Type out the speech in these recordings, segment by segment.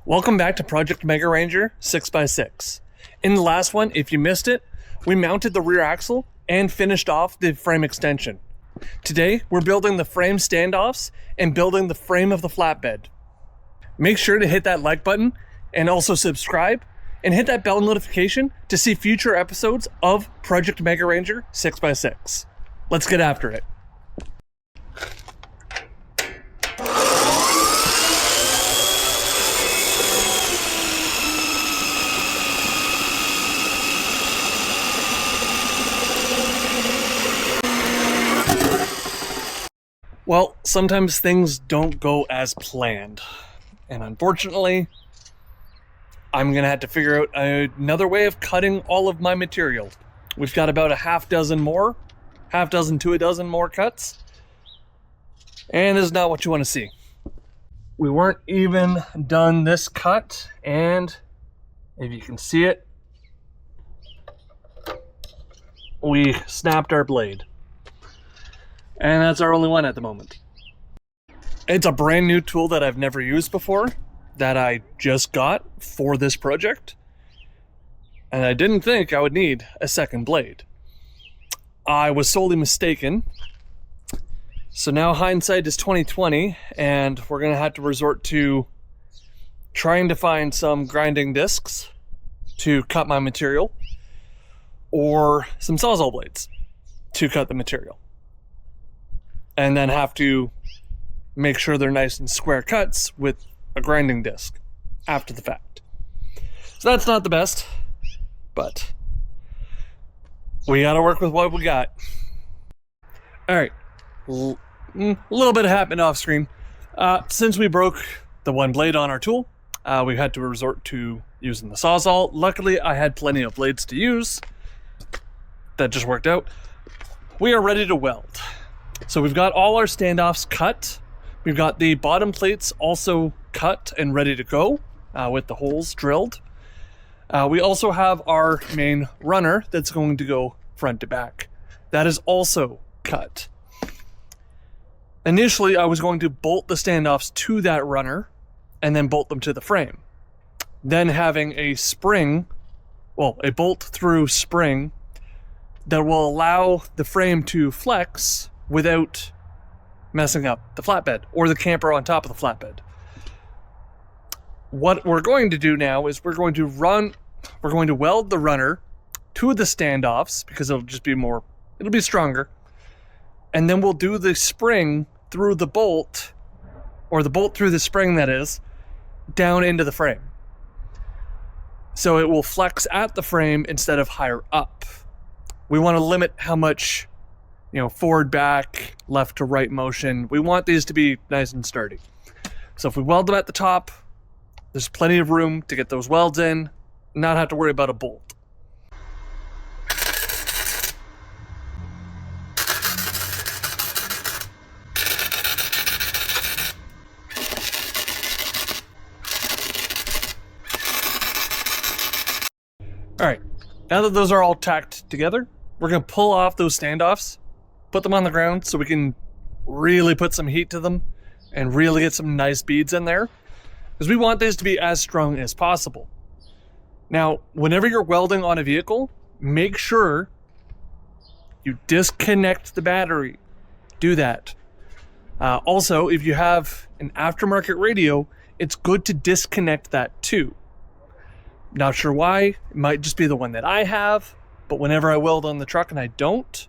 Welcome back to Project Mega Ranger 6x6. In the last one, if you missed it, we mounted the rear axle and finished off the frame extension. Today, we're building the frame standoffs and building the frame of the flatbed. Make sure to hit that like button and also subscribe and hit that bell notification to see future episodes of Project Mega Ranger 6x6. Let's get after it. Well, sometimes things don't go as planned, and unfortunately, I'm gonna have to figure out another way of cutting all of my material. We've got about a half dozen to a dozen more cuts, and this is not what you want to see. We weren't even done this cut, and if you can see it, we snapped our blade. And that's our only one at the moment. It's a brand new tool that I've never used before, that I just got for this project. And I didn't think I would need a second blade. I was sorely mistaken. So now hindsight is 2020, and we're gonna have to resort to trying to find some grinding discs to cut my material, or some Sawzall blades to cut the material. And then have to make sure they're nice and square cuts with a grinding disc after the fact. So that's not the best, but we gotta work with what we got. All right, a little bit happened off screen. Since we broke the one blade on our tool, we had to resort to using the Sawzall. Luckily, I had plenty of blades to use. That just worked out. We are ready to weld. So we've got all our standoffs cut. We've got the bottom plates also cut and ready to go with the holes drilled. We also have our main runner that's going to go front to back. That is also cut. Initially, I was going to bolt the standoffs to that runner and then bolt them to the frame. Then having a spring, a bolt-through spring that will allow the frame to flex without messing up the flatbed or the camper on top of the flatbed. What we're going to do now is we're going to weld the runner to the standoffs because it'll be stronger. And then we'll do the spring through the bolt, or the bolt through the spring that is, down into the frame. So it will flex at the frame instead of higher up. We want to limit how much forward, back, left to right motion. We want these to be nice and sturdy. So if we weld them at the top, there's plenty of room to get those welds in, not have to worry about a bolt. All right, now that those are all tacked together, we're gonna pull off those standoffs, put them on the ground so we can really put some heat to them and really get some nice beads in there, because we want these to be as strong as possible. Now, whenever you're welding on a vehicle, make sure you disconnect the battery. Do that. Also, if you have an aftermarket radio, it's good to disconnect that too. Not sure why, it might just be the one that I have, but whenever I weld on the truck and I don't,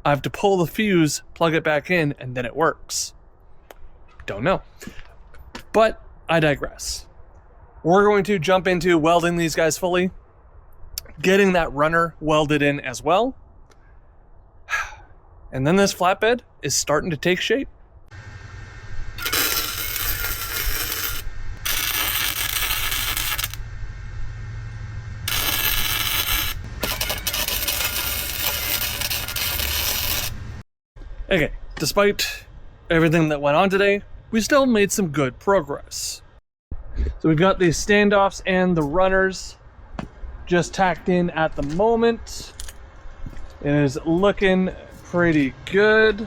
I have to pull the fuse, plug it back in, and then it works. Don't know. But I digress. We're going to jump into welding these guys fully, getting that runner welded in as well. And then this flatbed is starting to take shape. Okay, despite everything that went on today, we still made some good progress. So we've got the standoffs and the runners just tacked in at the moment. It is looking pretty good.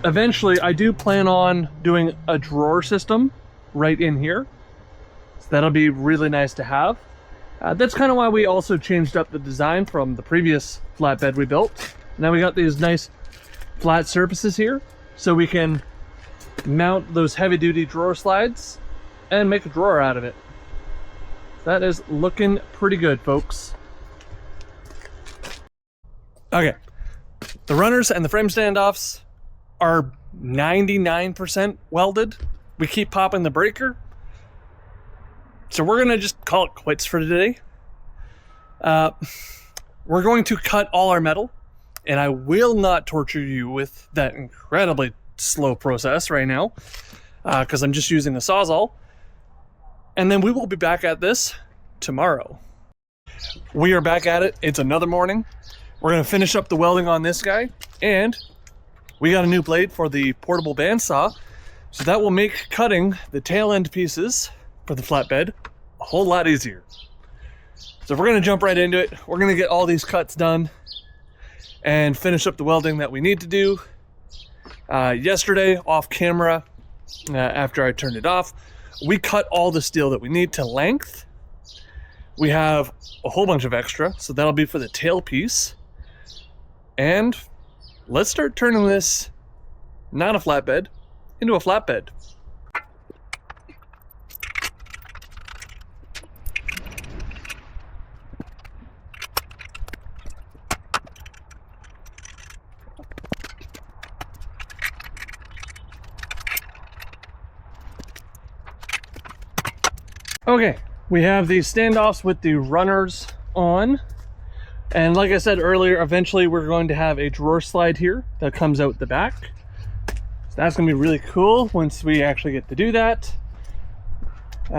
Eventually, I do plan on doing a drawer system right in here So that'll be really nice to have. That's kind of why we also changed up the design from the previous flatbed we built. Now we got these nice flat surfaces here, so we can mount those heavy-duty drawer slides and make a drawer out of it. That is looking pretty good, folks. Okay, the runners and the frame standoffs are 99% welded. We keep popping the breaker, so we're gonna just call it quits for today. We're going to cut all our metal, and I will not torture you with that incredibly slow process right now, because I'm just using a Sawzall. And then we will be back at this tomorrow. We are back at it. It's another morning. We're gonna finish up the welding on this guy, and we got a new blade for the portable bandsaw, so that will make cutting the tail end pieces for the flatbed a whole lot easier. So we're gonna jump right into it. We're gonna get all these cuts done and finish up the welding that we need to do. Yesterday, off camera, after I turned it off, we cut all the steel that we need to length. We have a whole bunch of extra, so that'll be for the tail piece. And let's start turning this, not a flatbed, into a flatbed. Okay, we have these standoffs with the runners on. And like I said earlier, eventually we're going to have a drawer slide here that comes out the back. So that's gonna be really cool once we actually get to do that.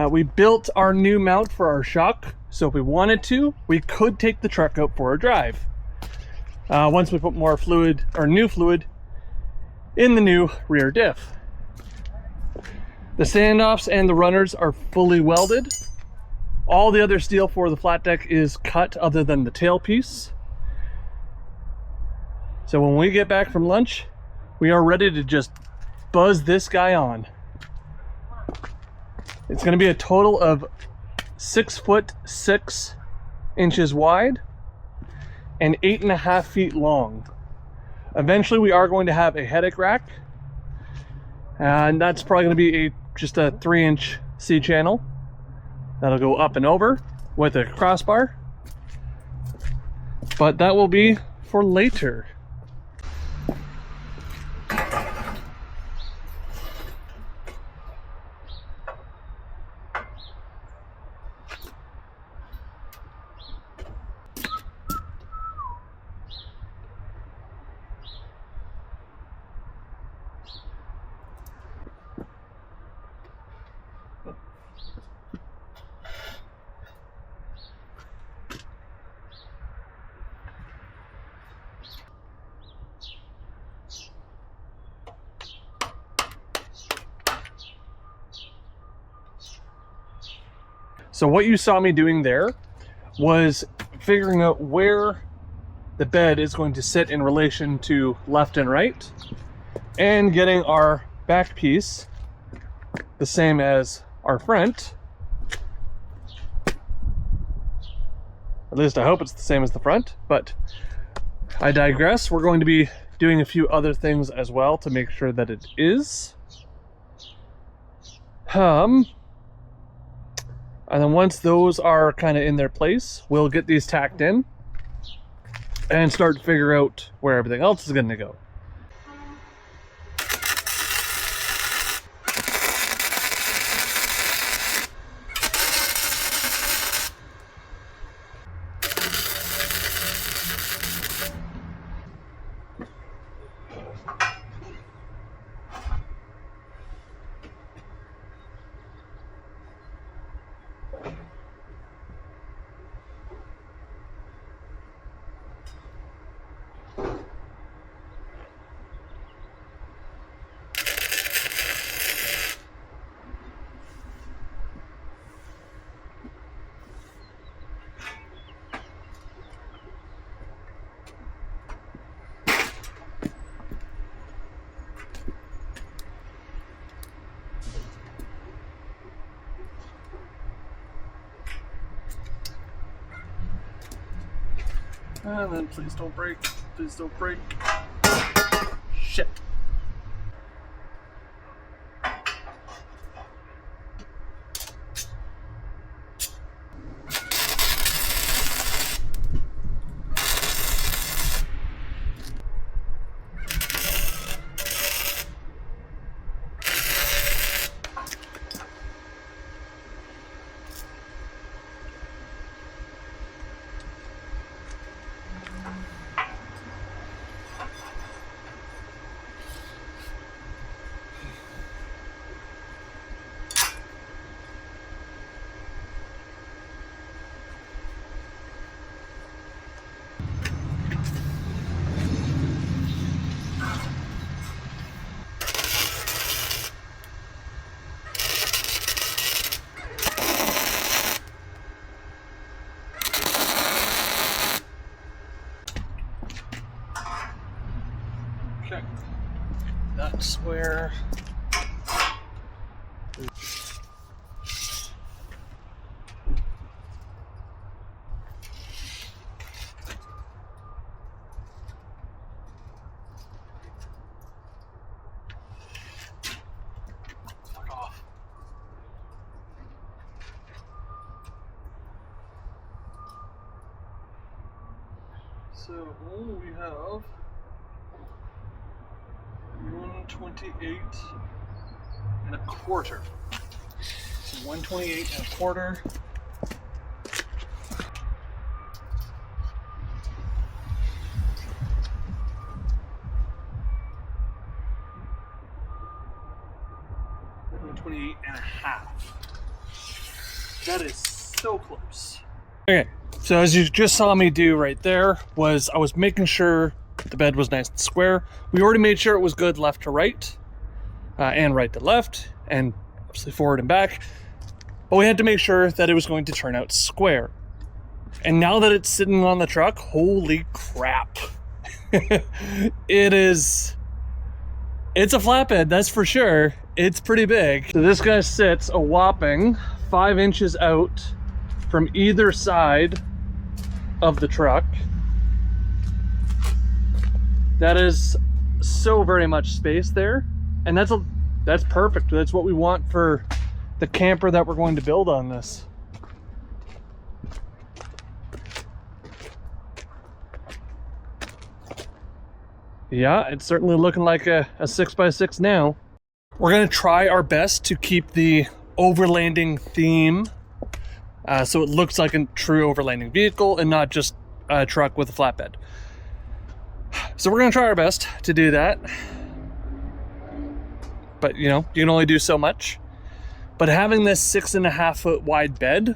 We built our new mount for our shock, so if we wanted to, we could take the truck out for a drive. Once we put more fluid, or new fluid, in the new rear diff. The standoffs and the runners are fully welded. All the other steel for the flat deck is cut other than the tail piece. So when we get back from lunch, we are ready to just buzz this guy on. It's gonna be a total of 6 foot 6 inches wide and 8.5 feet long. Eventually we are going to have a headache rack, and that's probably gonna be just a 3-inch C-channel. That'll go up and over with a crossbar, but that will be for later. So what you saw me doing there was figuring out where the bed is going to sit in relation to left and right, and getting our back piece the same as our front. At least I hope it's the same as the front, but I digress. We're going to be doing a few other things as well to make sure that it is. And then once those are kind of in their place, we'll get these tacked in and start to figure out where everything else is going to go. And then please don't break. Please don't break. Shit. Okay, that's where fuck off. So we have 128 and a quarter. So 128 and a quarter. $128 and a half. That is so close. Okay, so as you just saw me do right there, was I was making sure the bed was nice and square. We already made sure it was good left to right, and right to left, and obviously forward and back. But we had to make sure that it was going to turn out square. And now that it's sitting on the truck, holy crap. It's a flatbed, that's for sure. It's pretty big. So this guy sits a whopping 5 inches out from either side of the truck. That is so very much space there, and that's perfect. That's what we want for the camper that we're going to build on this. Yeah, it's certainly looking like a 6x6 now. We're gonna try our best to keep the overlanding theme so it looks like a true overlanding vehicle and not just a truck with a flatbed. So we're gonna try our best to do that. But you know, you can only do so much. But having this 6.5 foot wide bed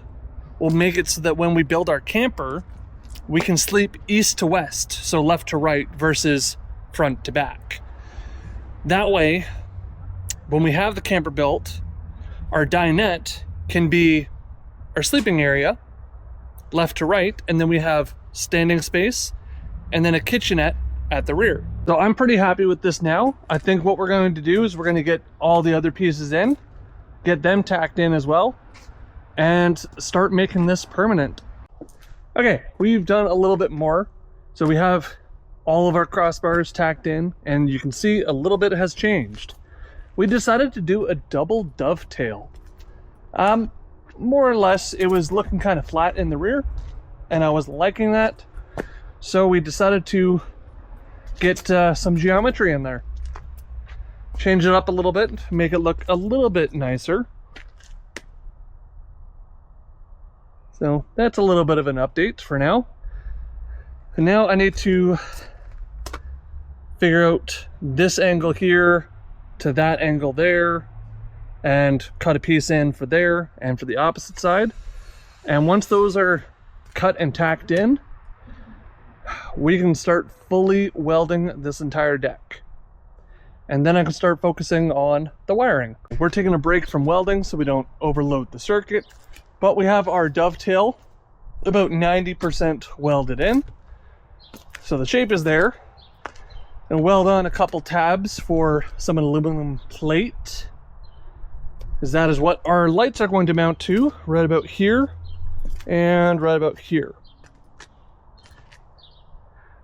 will make it so that when we build our camper, we can sleep east to west, so left to right versus front to back. That way, when we have the camper built, our dinette can be our sleeping area, left to right, and then we have standing space, and then a kitchenette at the rear. So I'm pretty happy with this now. I think what we're going to do is we're going to get all the other pieces in, get them tacked in as well, and start making this permanent. Okay, we've done a little bit more. So we have all of our crossbars tacked in, and you can see a little bit has changed. We decided to do a double dovetail. More or less, it was looking kind of flat in the rear, and I was liking that. So we decided to get some geometry in there. Change it up a little bit, make it look a little bit nicer. So that's a little bit of an update for now. And now I need to figure out this angle here to that angle there, and cut a piece in for there and for the opposite side. And once those are cut and tacked in, we can start fully welding this entire deck. And then I can start focusing on the wiring. We're taking a break from welding so we don't overload the circuit, but we have our dovetail about 90% welded in. So the shape is there. And weld on a couple tabs for some aluminum plate, because that is what our lights are going to mount to, right about here and right about here.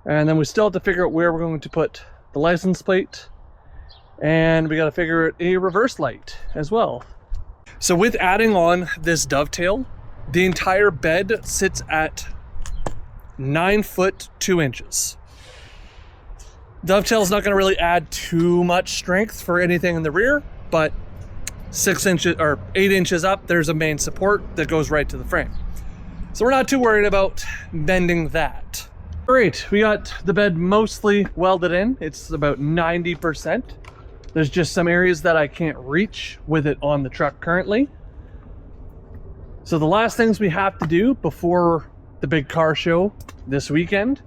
And then we still have to figure out where we're going to put the license plate. And we got to figure out a reverse light as well. So with adding on this dovetail, the entire bed sits at 9 foot 2 inches. Dovetail is not going to really add too much strength for anything in the rear, but 6 inches or 8 inches up, there's a main support that goes right to the frame. So we're not too worried about bending that. Great, we got the bed mostly welded in. It's about 90%. There's just some areas that I can't reach with it on the truck currently. So the last things we have to do before the big car show this weekend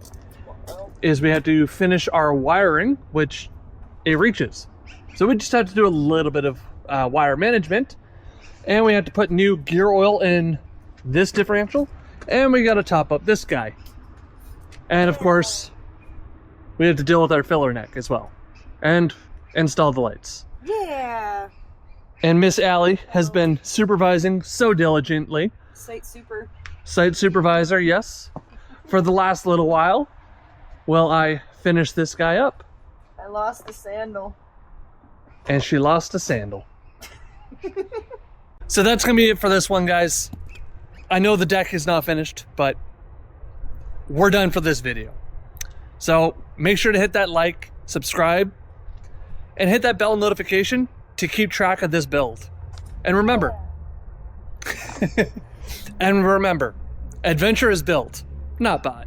is we have to finish our wiring, which it reaches. So we just have to do a little bit of wire management, and we have to put new gear oil in this differential, and we got to top up this guy. And of course, we have to deal with our filler neck as well, and install the lights. Yeah. And Miss Allie has been supervising so diligently. Site supervisor, yes, for the last little while. Well, I finished this guy up. I lost the sandal. And she lost a sandal. So that's gonna be it for this one, guys. I know the deck is not finished, but we're done for this video. So make sure to hit that like, subscribe, and hit that bell notification to keep track of this build. And remember, adventure is built, not bought.